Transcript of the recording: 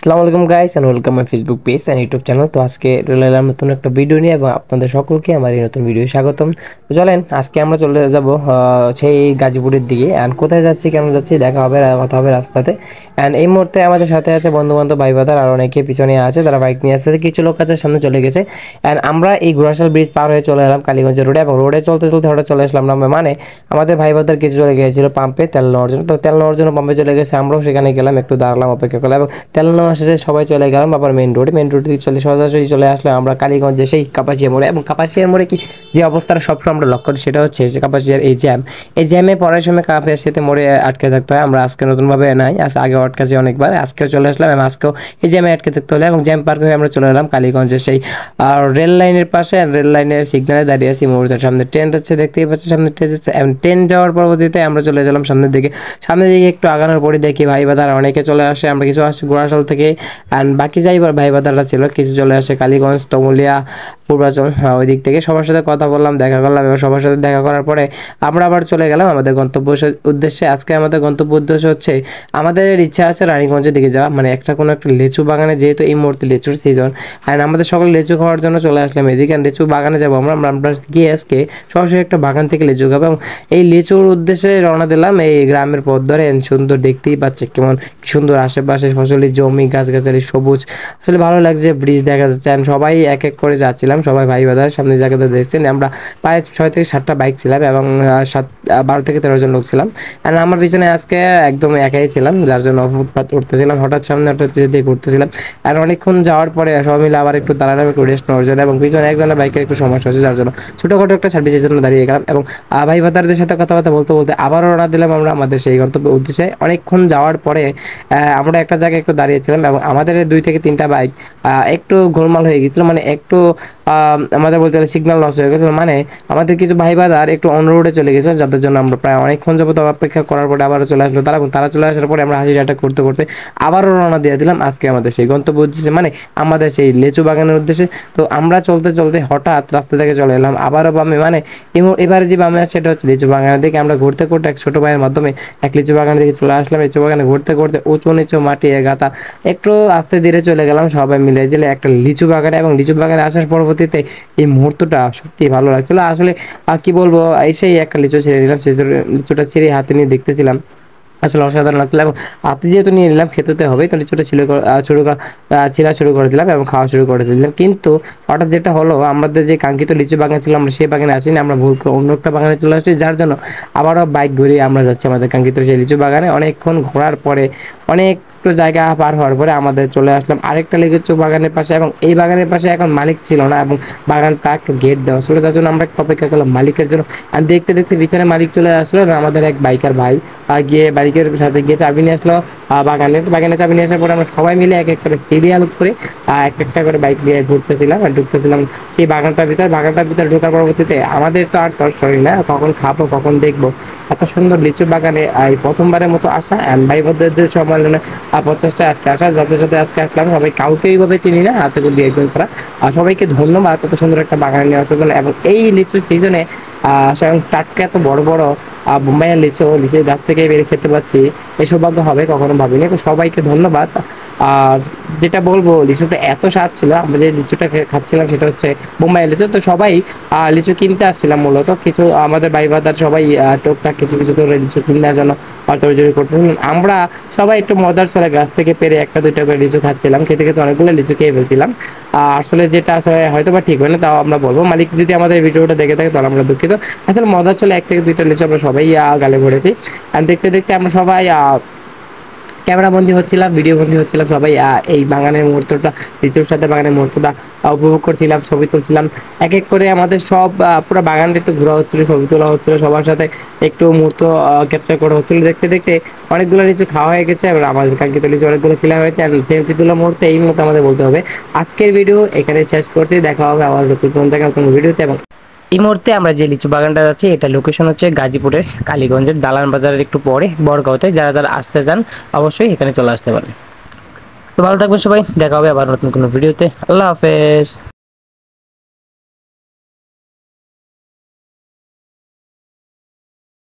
আসসালামু আলাইকুম guys and welcome my Facebook page and YouTube channel. তো আজকে চলে এলাম নতুন একটা ভিডিও নিয়ে এবং আপনাদের সকলকে আমার এই নতুন ভিডিও স্বাগতম। তো চলেন আজকে আমরা চলে যাব সেই গাজীপুরের দিকে। অ্যান্ড কোথায় যাচ্ছি কেন যাচ্ছি দেখা হবে, কথা হবে রাস্তাতে। অ্যান্ড এই মুহূর্তে আমাদের সাথে আছে বন্ধু বান্ধব, ভাই বাদার আর অনেকে পিছনে আছে, তারা বাইক নিয়ে আসছে, কিছু লোক আছে সামনে চলে গেছে। অ্যান্ড আমরা এই ঘোড়াশাল ব্রিজ পার হয়ে চলে এলাম কালীগঞ্জ রোডে এবং রোডে চলতে চলতে হঠাৎ চলে আসলাম আমরা, মানে আমাদের ভাই বাদার কিছু চলে গিয়েছিল পাম্পে তেল নেওয়ার জন্য। তো তেল নেওয়ার জন্য পাম্পে চলে গেছে, আমরাও সেখানে গেলাম, একটু দাঁড়ালাম, অপেক্ষা করলাম এবং তেল নেওয়া শেষে সবাই চলে গেলাম আবার মেন রোড থেকে সরাসরি চলে আসলাম আমরা কালীগঞ্জে সেই কাপাসিয়া মোড়ে। এবং কাপাসিয়া মোড়ে কি যে অবস্থাটা সবসময় আমরা লক্ষ্য করি সেটা হচ্ছে যে কাপাসিয়ার এই জ্যামে পড়ার সময় কাপাসিয়াতে মোড়ে আটকে থাকতে হয়। আমরা আজকে নতুনভাবে নাই, আগেও আটকাছি অনেকবার, আজকেও চলে আসলাম এবং আজকেও এই জ্যামে আটকে থাকতে হলো এবং জ্যাম পার হয়ে আমরা চলে এলাম কালীগঞ্জের সেই রেল লাইনের পাশে। রেল লাইনের সিগনালে দাঁড়িয়ে আছি, মুহূর্তের সামনে ট্রেন যাচ্ছে, দেখতেই পাচ্ছি সামনে ট্রেন যাচ্ছে। এবং ট্রেন যাওয়ার পরবর্তীতে আমরা চলে গেলাম সামনের দিকে একটু আগানোর পরে দেখি ভাই বাদার অনেকে চলে আসে, আমরা কিছু আসছি ঘোড়াশাল থেকে। অ্যান্ড বাকি যাই ভাই বাদাররা ছিল কিছু চলে আসে কালীগঞ্জ, তমুলিয়া, পূর্বাচল, ওই দিক থেকে সবার সাথে কথা বললাম, দেখা করলাম এবং সবার সাথে দেখা করার পরে আমরা আবার চলে গেলাম আমাদের গন্তব্য উদ্দেশ্যে। আজকে আমাদের গন্তব্য উদ্দেশ্য হচ্ছে, আমাদের ইচ্ছা আছে রানীগঞ্জের দিকে যাওয়া, মানে কোনো একটা লিচু বাগানে, যেহেতু এই মুহূর্তে লিচুর সিজন অ্যান্ড আমাদের সকলে লিচু খাওয়ার জন্য চলে আসলাম এদিকে। লিচু বাগানে যাবো আমরা গিয়ে আজকে সরাসরি একটা বাগান থেকে লিচু খাবো এবং এই লিচুর উদ্দেশ্যে রওনা দিলাম এই গ্রামের পথ ধরে। সুন্দর দেখতেই পাচ্ছে কেমন সুন্দর আশেপাশে ফসলি জমি, গাছগাছালি, সবুজ, আসলে ভালো লাগছে। ব্রিজ দেখা যাচ্ছে অ্যান্ড সবাই এক এক করে যাচ্ছিলাম, সবাই ভাই বাদার সামনে জায়গাটা দেখছেন। আমরা প্রায় 6 থেকে 7টা বাইক ছিলাম এবং 12 থেকে 13 জন লোক ছিলাম। অ্যান্ড আমার পিছনে আজকে একদম একাই ছিলাম, যার জন্য ফুটপাত উঠতেছিলাম, হঠাৎ সামনে হঠাৎ দিয়ে ঘুরতেছিলাম। আর অনেকক্ষণ যাওয়ার পরে সবাই মিলে আবার একটু দাঁড়ালাম, একটু রেস্ট নেওয়ার জন্য এবং পিছনে একজনের বাইকের একটু সমস্যা হচ্ছে, যার জন্য ছোটোখাটো একটা সার্ভিসের জন্য দাঁড়িয়ে গেলাম এবং ভাই বাদারদের সাথে কথাবার্তা বলতে বলতে আবারও রওনা দিলাম আমরা আমাদের সেই গন্তব্য উদ্দেশ্যে। অনেকক্ষণ যাওয়ার পরে আমরা একটা জায়গায় একটু দাঁড়িয়েছিলাম এবং আমাদের 2 থেকে 3টা বাইক একটু গোলমাল হয়ে গেছিলো, মানে একটু আমাদের বলতে গেলে সিগন্যাল লস হয়ে গেছিলো, মানে আমাদের কিছু ভাই বাদার একটু অন রোডে চলে গেছিলো, যাদের জন্য আমরা প্রায় অনেকক্ষণ যাবত অপেক্ষা করার পরে আবারও চলে আসলো তারা চলে আসার পরে আমরা হাসি ঠাট্টা করতে করতে আবারও রওনা দিয়ে দিলাম আজকে আমাদের সেই গন্তব্য উদ্দেশ্যে, মানে আমাদের সেই লিচু বাগানের উদ্দেশ্যে। তো আমরা চলতে চলতে হঠাৎ রাস্তা থেকে চলে এলাম আবারও বামে, মানে এবারে যে বামে সেটা হচ্ছে লিচু বাগানের দিকে। আমরা ঘুরতে ঘুরতে এক ছোটো ভাইয়ের মাধ্যমে এক লিচু বাগানের দিকে চলে আসলাম। লিচু বাগানে ঘুরতে ঘুরতে উঁচু নিচু মাটি গাতা একটু আস্তে ধীরে চলে গেলাম সবাই মিলে দিলে একটা লিচু বাগানে। এবং লিচু বাগানে আসার পরবর্তীতে এই মুহূর্তটা সত্যি ভালো লাগছিল আসলে। কি বলবো, এসেই একটা লিচু ছিঁড়ে নিলাম, সেই লিচুটা ছিঁড়ে হাতে নিয়ে দেখতেছিলাম, আসলে অসাধারণ লাগছিল। এবং হাতে যেহেতু নিয়ে নিলাম, খেতে হবে, তো লিচুটা ছিঁড়া শুরু করে দিলাম এবং খাওয়া শুরু করে দিলাম। কিন্তু হঠাৎ যেটা হলো, আমাদের যে কাঙ্ক্ষিত লিচু বাগান ছিল আমরা সেই বাগানে আসিনি, আমরা ভুল করে অন্য একটা বাগানে চলে আসছি, যার জন্য আবারও বাইক ঘুরিয়ে আমরা যাচ্ছি আমাদের কাঙ্ক্ষিত সেই লিচু বাগানে। অনেকক্ষণ ঘোরার পরে একটু জায়গা পার হওয়ার পরে আমাদের চলে আসলাম আরেকটা লিচু বাগানের পাশে এবং এই বাগানের পাশে এখন মালিক ছিল না এবং বাগানটা একটু গেট দেওয়া ছিল, তার জন্য আমরা একটু অপেক্ষা করলাম মালিকের জন্য। আর দেখতে দেখতে পিছনে মালিক চলে আসলো এবং আমাদের এক বাইকার ভাই গিয়ে বাইকের সাথে গিয়ে চাবি নিয়ে আসলো বাগানে চাবি নিয়ে আসার পরে আমরা সবাই মিলে এক এক করে সিরিয়াল করে একটা করে বাইক নিয়ে ঘুরতেছিলাম আর ঢুকতেছিলাম সেই বাগানটার ভিতরে ঢোকার পরবর্তীতে আমাদের তো আর শরীর না, কখন খাবো কখন দেখবো, এত সুন্দর লিচু বাগানে এই প্রথমবারের মতো আসা অ্যান্ড ভাই বোনদের সম্মেলনে 50টা আজকে আসা, যাদের সাথে আজকে আসলাম সবাই কাউকে এইভাবে চিনি না, হাতে করে দিয়ে একজন তারা। আর সবাইকে ধন্যবাদ এত সুন্দর একটা বাগান নিয়ে আসার জন্য। এবং এই লিচু সিজনে স্বয়ং টাটকা এত বড় বড় বোম্বাইয়ের লিচুর গাছ থেকে বেরিয়ে খেতে পাচ্ছি, এই সৌভাগ্য হবে কখনো ভাবিনি। সবাইকে ধন্যবাদ। আর যেটা বলবো, লিচুটা এত স্বাদ ছিল, আমরা যে লিচুটা খাচ্ছিলাম সেটা হচ্ছে বোম্বাইয়ের লিচু। তো সবাই লিচু কিনতে আসছিলাম মূলত, কিছু আমাদের ভাই বাদার সবাই টুকটাক কিছু কিছু করে লিচু কিনার জন্য তরজরি করতেছিলাম। আমরা সবাই একটু মজার চলে গাছ থেকে পেরে 1-2টা করে লিচু খাচ্ছিলাম, খেতে খেতে অনেকগুলো লিচু খেয়ে ফেলছিলাম। আসলে যেটা আসলে হয়তো বা ঠিক হয় না, তাও আমরা বলবো মালিক যদি আমাদের ভিডিওটা দেখে থাকে তাহলে আমরা দুঃখিত। আসলে মজার চলে 1 থেকে 2টা লিচু আমরা সবাই গালে ভরেছি। আর দেখতে দেখতে আমরা সবাই ক্যামেরা বন্দি হচ্ছিলাম, ভিডিও বন্দি হচ্ছিলাম, সবাই এই বাগানের মুহূর্তটা, লিচুর সাথে বাগানের মুহূর্তটা উপভোগ করছিলাম, ছবি তুলছিলাম। এক এক করে আমাদের সব পুরো বাগানটা একটু ঘোরা হচ্ছিল, ছবি তোলা হচ্ছিল, সবার সাথে একটু মুহূর্ত ক্যাপচার করা হচ্ছিল। দেখতে দেখতে অনেকগুলো লিচু খাওয়া হয়ে গেছে, এবার আমাদের কাঙ্ক্ষিত লিচু অনেকগুলো খেলা হয়েছে। আর সেলফি তোলা মুহূর্তে এই মুহূর্তে আমাদের বলতে হবে আজকের ভিডিও এখানে শেষ করতে, দেখা হবে আবার নতুন ভিডিওতে। এবং এই মুহূর্তে আমরা যে লিচু বাগানটা যাচ্ছি এটা লোকেশন হচ্ছে গাজীপুরের কালীগঞ্জের দালান বাজারের একটু পরে বড়গাঁওতে। যারা আসতে চান অবশ্যই এখানে চলে আসতে পারেন। তো ভালো থাকবেন সবাই, দেখা হবে আবার নতুন কোনো ভিডিওতে। আল্লাহ হাফেজ।